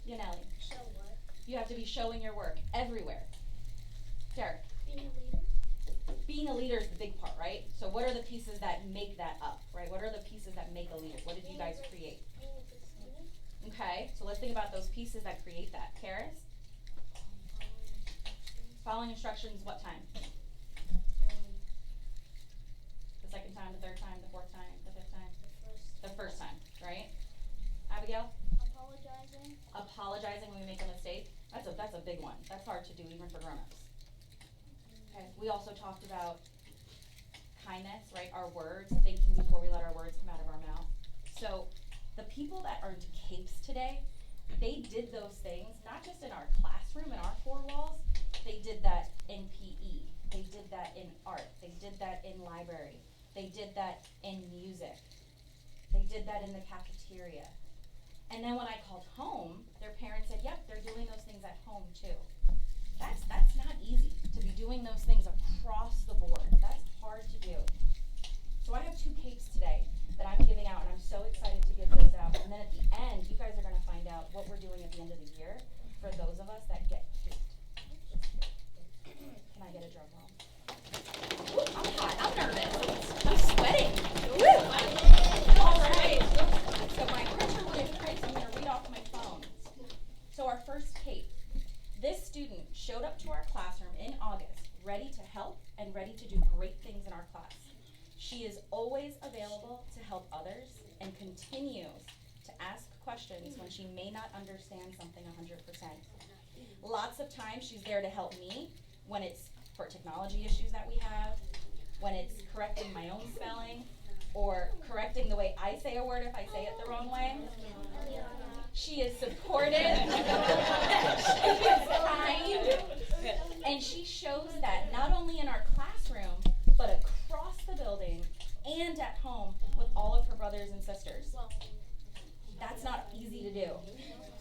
Yaneli? Show what? You have to be showing your work everywhere. Derek? Being a leader. Being a leader is the big part, right? So what are the pieces that make that up, right? What are the pieces that make a leader? What did you guys create? Being a good student. Okay, so let's think about those pieces that create that. Karis? Following instructions what time? The second time, the third time, the fourth time, the fifth time? The first time, right? Abigail? Apologizing. Apologizing when we make a mistake. That's a big one. That's hard to do even for grown-ups. Okay, we also talked about kindness, right? Our words, thinking before we let our words come out of our mouth. So the people that earned capes today, they did those things, not just in our classroom, in our four walls, they did that in PE, they did that in art, they did that in library, they did that in music, they did that in the cafeteria. And then when I called home, their parents said, yep, they're doing those things at home too. That's not easy to be doing those things across the board. That's hard to do. So I have 2 capes today that I'm giving out, and I'm so excited to give those out. And then at the end, you guys are going to find out what we're doing at the end of the year for those of us that get caped. Can I get a drum roll? Ooh, I'm hot. I'm nervous. I'm sweating. Woo! All right. So my printer wouldn't print, so I'm going to read off my phone. So our first cape. This student showed up to our classroom in August, ready to help and ready to do great things in our class. She is always available to help others and continues to ask questions when she may not understand something 100%. Lots of times she's there to help me when it's for technology issues that we have, when it's correcting my own spelling, or correcting the way I say a word if I say it the wrong way. She is supportive, she is kind, and she shows that not only in our classroom, but across the building and at home with all of her brothers and sisters. That's not easy to do.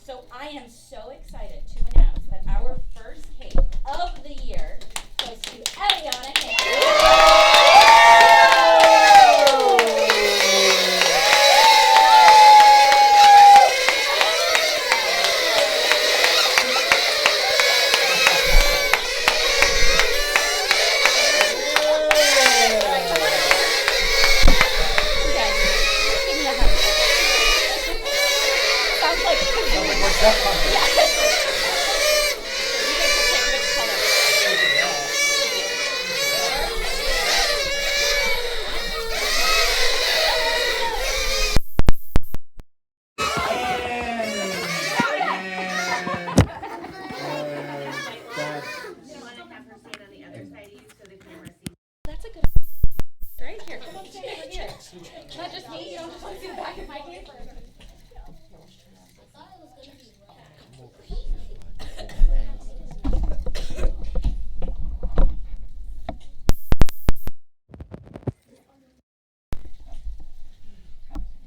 So I am so excited to announce that our first cape of the year goes to Eliana Hank. That's a good right here. Come on, stand over here. Not just me, you don't just want to see the back of my paper.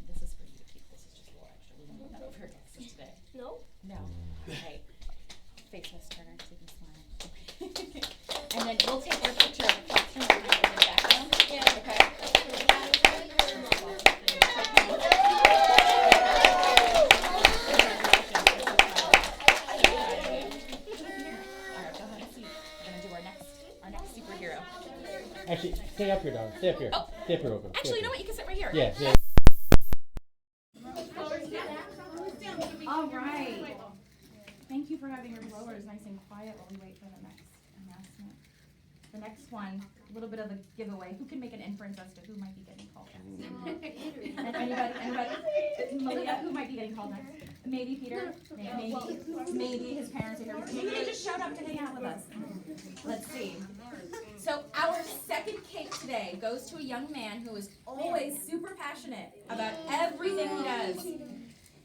This is for you to keep. This is just a little extra. We won't have over here today. No? No. Okay. Face this, Turner, so you can smile. And then we'll take your picture of the classroom and put it in the background. Yeah. Okay. Alright, go have a seat. We're gonna do our next superhero. Actually, stay up here, dog. Stay up here. Oh. Stay up here, open. Actually, you know what? You can sit right here. Yeah, yeah. All right. Thank you for having your blowers nice and quiet while we wait for the next announcement. The next one, a little bit of a giveaway. Who can make an inference as to who might be getting called next? Anybody? Malia, who might be getting called next? Maybe Peter? Maybe his parents are here. Maybe they just showed up to hang out with us. Let's see. So our second cape today goes to a young man who is always super passionate about everything he does.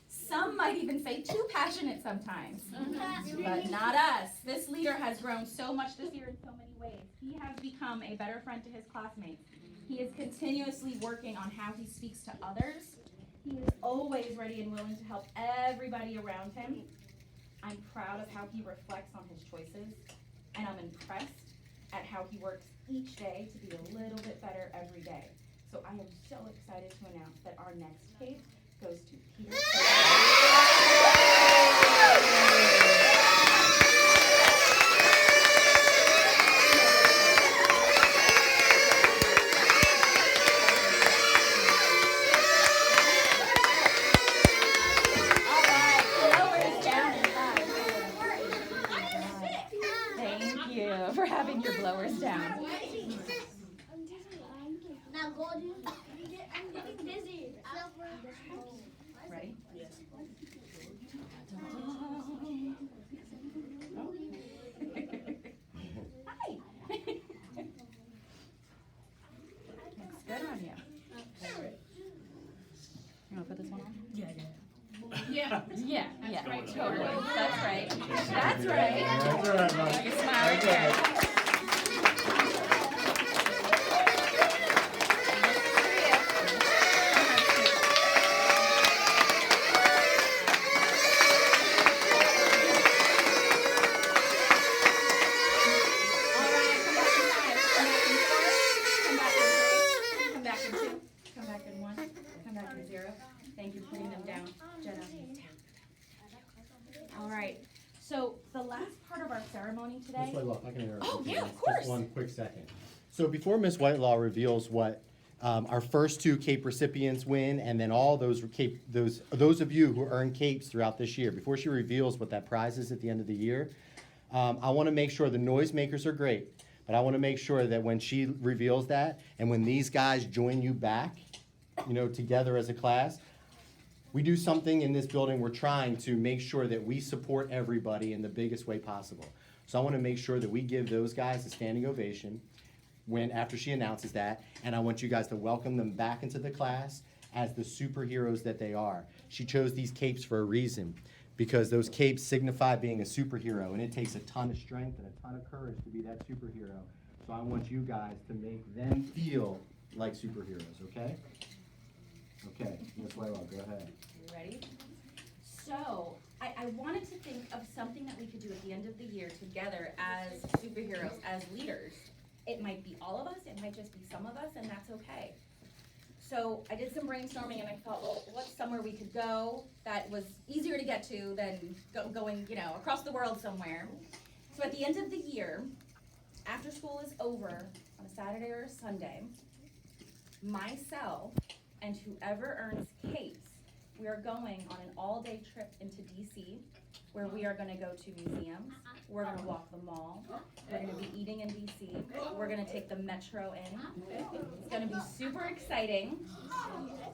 Some might even say too passionate sometimes, but not us. This leader has grown so much this year in so many ways. He has become a better friend to his classmates. He is continuously working on how he speaks to others. He is always ready and willing to help everybody around him. I'm proud of how he reflects on his choices, and I'm impressed at how he works each day to be a little bit better every day. So I am so excited to announce that our next cape goes to Peter. blowers down. Now golden. I'm getting dizzy. Ready? Hi. Looks good on you. You want to put this one on? Yeah, totally. That's right. That's right. That's all right, Mom. You smile right there. Come back in 2, come back in 1, come back in 0. Thank you for putting them down. Jenna, knees down. All right. So the last part of our ceremony today. Miss Whitelaw, if I can interrupt. Oh, you for yeah, just of course. one quick second. So before Miss Whitelaw reveals what our first 2 CAPE recipients win, and then all those those of you who earn CAPEs throughout this year, before she reveals what that prize is at the end of the year, I want to make sure the noisemakers are great, but I want to make sure that when she reveals that, and when these guys join you back, together as a class, we do something in this building. We're trying to make sure that we support everybody in the biggest way possible. So I want to make sure that we give those guys a standing ovation after she announces that, and I want you guys to welcome them back into the class as the superheroes that they are. She chose these capes for a reason, because those capes signify being a superhero, and it takes a ton of strength and a ton of courage to be that superhero. So I want you guys to make them feel like superheroes, okay? Okay, Ms. Whitelaw, go ahead. You ready? So, I wanted to think of something that we could do at the end of the year together as superheroes, as leaders. It might be all of us, it might just be some of us, and that's okay. So I did some brainstorming, and I thought, well, what's somewhere we could go that was easier to get to than going, across the world somewhere. So at the end of the year, after school is over, on a Saturday or a Sunday, myself and whoever earns capes, we are going on an all-day trip into DC, where we are gonna go to museums, we're gonna walk the mall, we're gonna be eating in DC, we're gonna take the metro in. It's gonna be super exciting,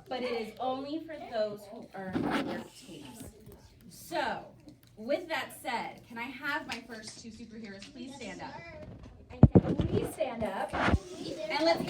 but it is only for those who earn their capes. So, with that said, can I have my first 2 superheroes please stand up? And can we stand up? And let's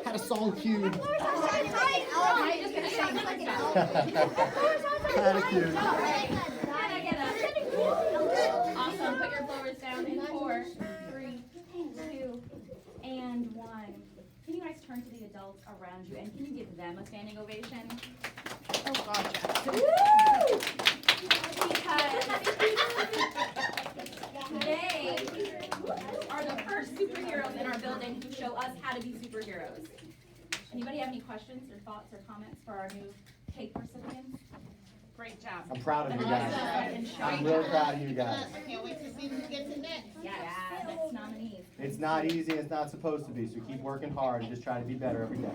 Had a song cued. Had a cue. Awesome. Put your blowers down in 4, 3, 2, and 1. Can you guys turn to the adults around you and can you give them a standing ovation? Oh God, yes. Because they are the first superheroes in our building who show us how to be superheroes. Anybody have any questions or thoughts or comments for our new CAPE recipients? Great job. I'm proud of you guys. Awesome. I'm real proud of you guys. I can't wait to see who gets it next. Yeah, next nominees. It's not easy, it's not supposed to be, so keep working hard and just try to be better every day.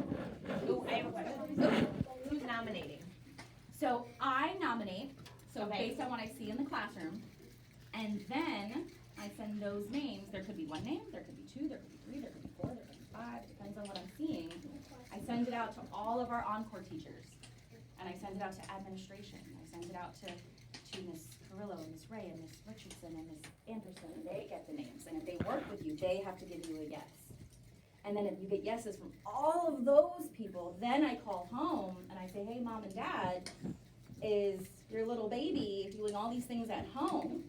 Ooh, I have a question. Who's nominating? So I nominate, Okay. based on what I see in the classroom, and then I send those names. There could be 1 name, there could be 2, there could be 3, there could be 4, there could be 5, it depends on what I'm seeing. I send it out to all of our encore teachers, and I send it out to administration. I send it out to Miss Carrillo, and Miss Ray, and Miss Richardson, and Miss Anderson, and they get the names. And if they work with you, they have to give you a yes. And then if you get yeses from all of those people, then I call home and I say, hey, Mom and Dad, is your little baby doing all these things at home?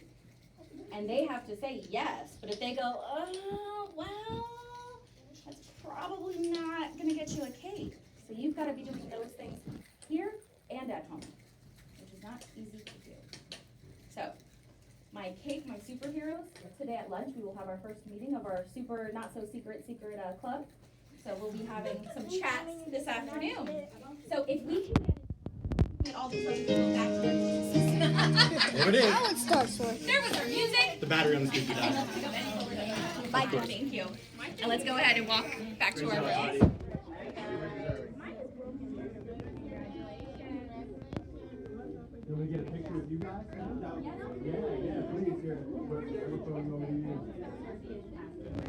And they have to say yes. But if they go, oh, well, that's probably not going to get you a cake. So you've got to be doing those things here and at home, which is not easy to do. my cape, my superheroes. Today at lunch, we will have our first meeting of our super not so secret club. So we'll be having some chats this afternoon. So if we can get all these other people back to their seats. There it is. Now it starts working. There was our music. The battery on the speaker died. Bye. Thank you. And let's go ahead and walk back to our rooms. Can we get a picture of you guys now? Yeah, please. Here. What phone number do you use?